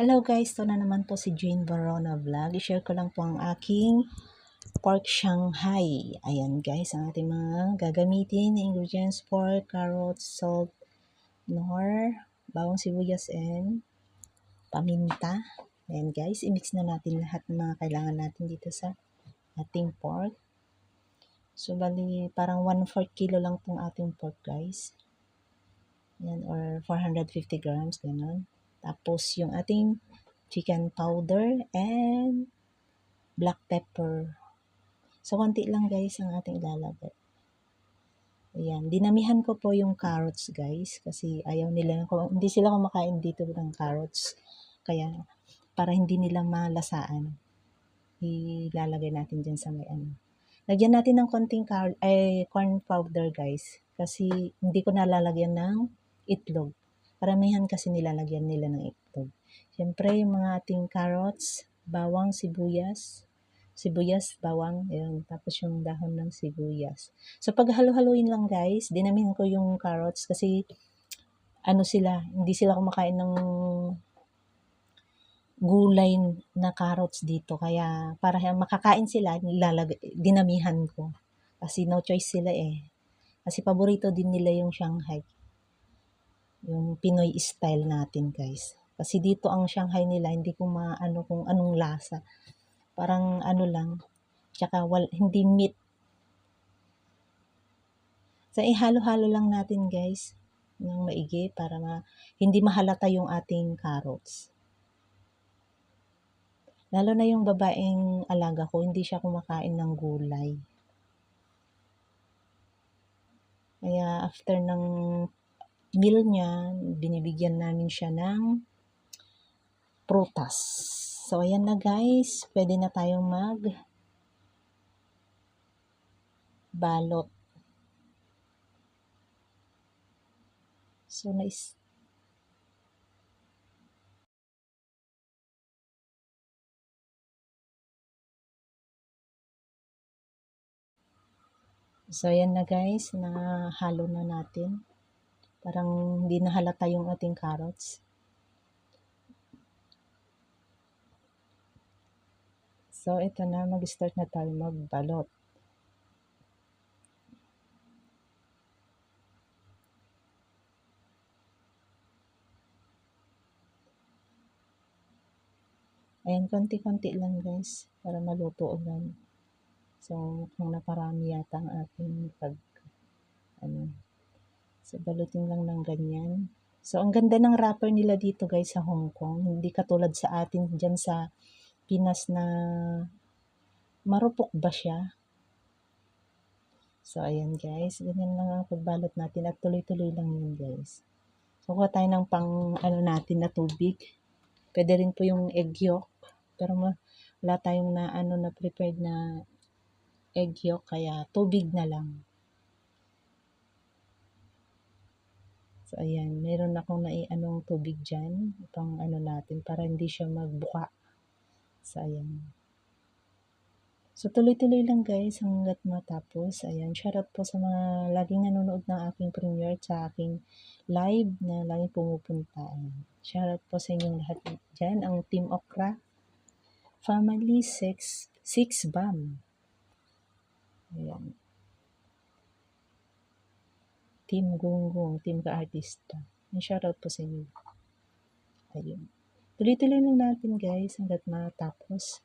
Hello guys, ito na naman po si Jane Barona Vlog. I-share ko lang po ang aking pork Shanghai. Ayan guys, ang ating mga gagamitin na ingredients: pork, carrots, salt, nor, bawang sibuyas, and paminta. Ayan guys, i-mix na natin lahat ng mga kailangan natin dito sa ating pork. So bali, parang 1/4 kilo lang tong ating pork guys. Ayan, or 450 grams, ganun. Tapos yung ating chicken powder and black pepper. So, konti lang guys ang ating ilalagay. Ayan, dinamihan ko po yung carrots guys kasi ayaw nila, hindi sila kumakain dito ng carrots. Kaya, para hindi nila malasaan, ilalagay natin dyan sa may ano. Lagyan natin ng konting corn powder guys kasi hindi ko nalalagyan ng itlog. Karamihan kasi nilalagyan nila ng itlog. Siyempre, yung mga ating carrots, bawang, sibuyas, bawang, yun. Tapos yung dahon ng sibuyas. So, pag halo-haluin lang guys, dinamin ko yung carrots kasi ano sila, hindi sila kumakain ng gulay na carrots dito. Kaya para makakain sila, dinamihan ko. Kasi no choice sila eh. Kasi paborito din nila yung Shanghai. Yung Pinoy style natin guys. Kasi dito ang Shanghai nila, hindi ko maano kung anong lasa. Parang ano lang, tsaka hindi meat. So ihalo-halo lang natin guys ng maigi para hindi mahalata yung ating carrots. Lalo na yung babaeng alaga ko, hindi siya kumakain ng gulay. Kaya after ng meal niya, binibigyan namin siya ng prutas. So ayan na guys, pwede na tayong balot. So So ayan na guys, nahalo na natin. Parang hindi na halata yung ating carrots. So ito na, mag-start na tayo magbalot. Ayan, konti-konti lang guys, para maluto agad. So, mukhang naparami yata ang ating so balutin lang ng ganyan. So, ang ganda ng wrapper nila dito guys sa Hong Kong. Hindi katulad sa atin dyan sa Pinas na marupok ba siya. So, ayan guys, ganyan lang ang pagbalot natin at tuloy-tuloy lang yun guys. So, kuha tayo ng natin na tubig. Pwede rin po yung egg yolk. Pero wala tayong na prepared na egg yolk, kaya tubig na lang. So, ayan, meron akong naianong tubig dyan, pang natin, para hindi siya magbuka. So, ayan. So, tuloy-tuloy lang guys hanggat matapos. Ayan, shoutout po sa mga laging nanonood ng aking premiere, sa aking live na laging pumupunta. Ayan. Shoutout po sa inyong lahat dyan, ang Team Okra Family 6 BAM. Ayan. Team Gunggong, Team Ka-Artista. Shoutout po sa inyo. Ayun. Tuloy-tuloy lang natin guys hanggat matapos.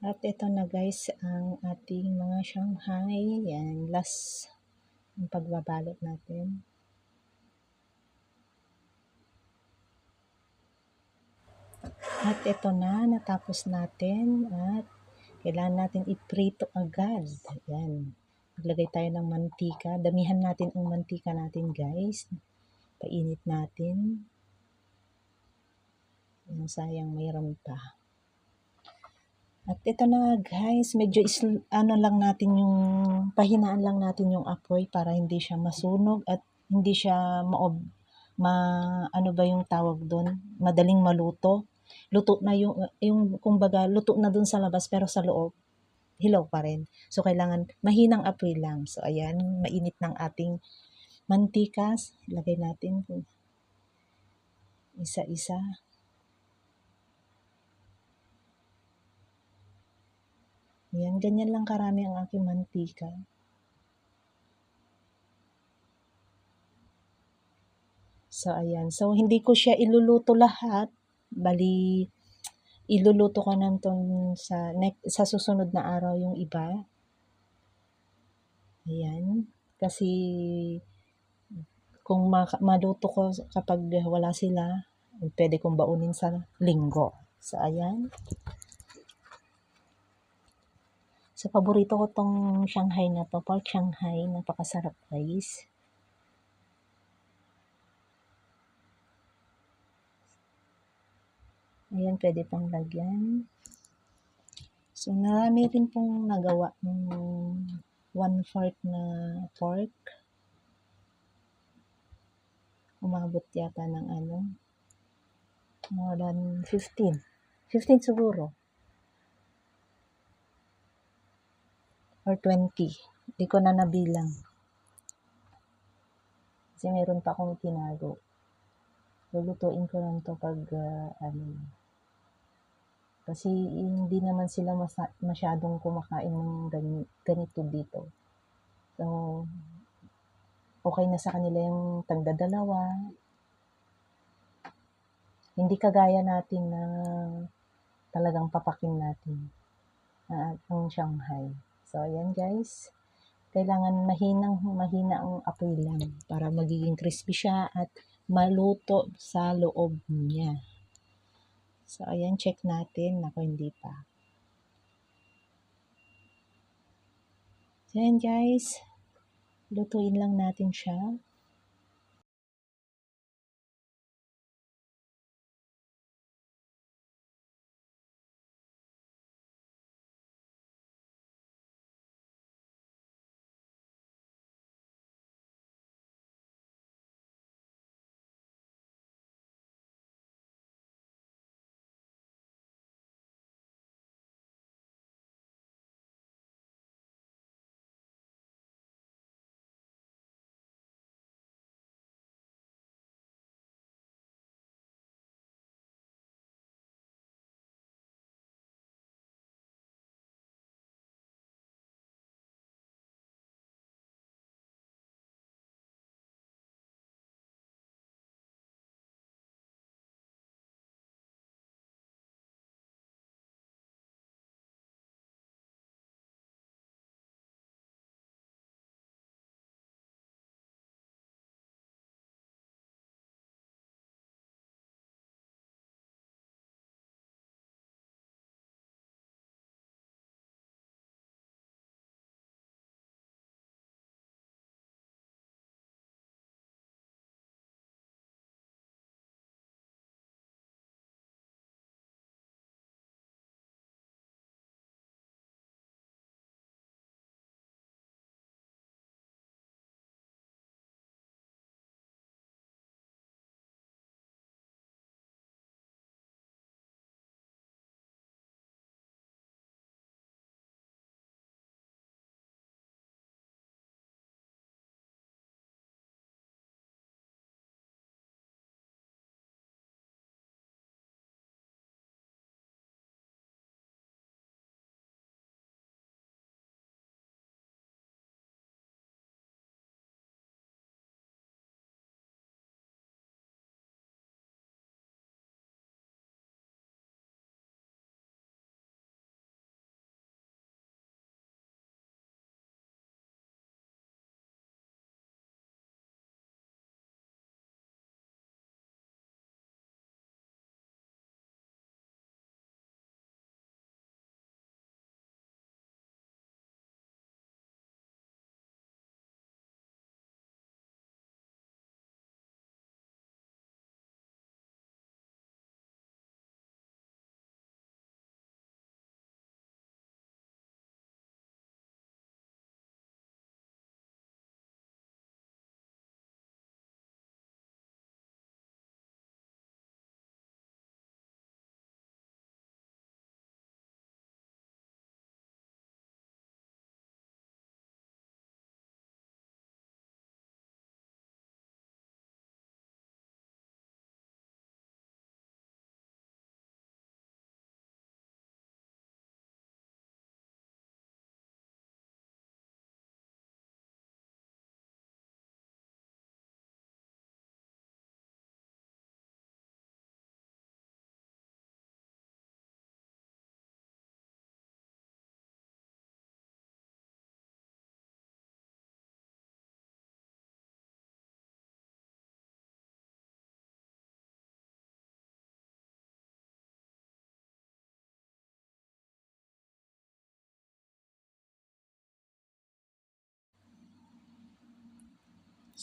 At ito na guys ang ating mga Shanghai. Yan, last ang pagbabalot natin. At ito na, natapos natin at kailangan natin iprito agad. Yan. Maglagay tayo ng mantika. Damihan natin ang mantika natin guys. Painit natin. Yan, sayang mayroon pa. At ito na guys, medyo lang natin yung, pahinaan lang natin yung apoy para hindi siya masunog at hindi siya ano ba yung tawag doon? Madaling maluto. Luto na yung kumbaga, luto na doon sa labas pero sa loob, hilaw pa rin. So, kailangan mahinang apoy lang. So, ayan, mainit ng ating mantikas. Ilagay natin isa-isa. Ayan, ganyan lang karami ang aking mantika. So, ayan. So, hindi ko siya iluluto lahat. Bali, iluluto ko na sa susunod na araw yung iba. Ayan. Kasi, kung maluto ko kapag wala sila, pwede kong baunin sa linggo. So, ayan. So, paborito ko tong Shanghai na to. Pork Shanghai. Napakasarap guys. Ayan, pwede pang lagyan. So, marami rin pong nagawa ng 1/4 na pork. Umabot yata ng more than 15. 15 siguro. Or 20. Hindi ko na nabilang. Kasi meron pa akong tinago. Lulutuin ko lang to pag kasi hindi naman sila masyadong kumakain ng ganito dito. So, okay na sa kanila yung tagdadalawa. Hindi kagaya natin na talagang papakin natin ang Shanghai. So, ayan guys. Kailangan mahina ang apoy lang para magiging crispy siya at maluto sa loob niya. So, ayan, check natin. Ako, hindi pa. So, ayan guys. Lutuin lang natin siya.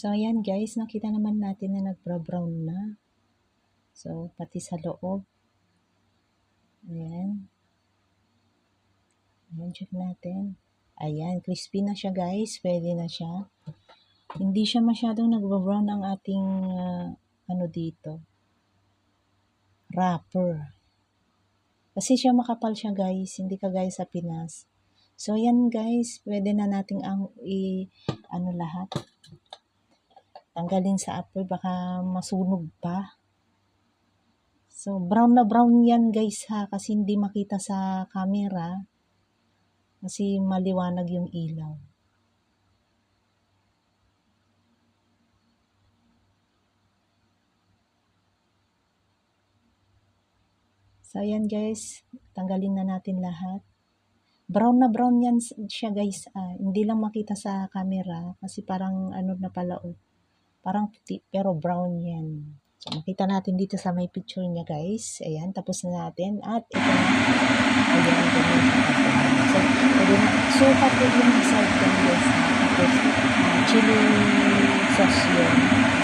So, ayan guys, nakita naman natin na nagbra-brown na. So, pati sa loob. Ayan. Ayan, check natin. Ayan, crispy na siya guys. Pwede na siya. Hindi siya masyadong nagbra-brown ang ating dito. Wrapper. Kasi siya makapal siya guys. Hindi kagaya sa Pinas. So, ayan guys. Pwede na nating lahat. Tanggalin sa apoy. Baka masunog pa. So, brown na brown yan guys ha. Kasi hindi makita sa camera. Kasi maliwanag yung ilaw. So, ayan guys. Tanggalin na natin lahat. Brown na brown yan siya guys. Hindi lang makita sa camera. Kasi parang na pala. Parang puti. Pero brown yan. So, makita natin dito sa may picture niya guys. Ayan. Tapos na natin. At ito na. Ayan. Ganyan. So, pwede na. Sukat po yung salt yan guys. Tapos chili sauce yun.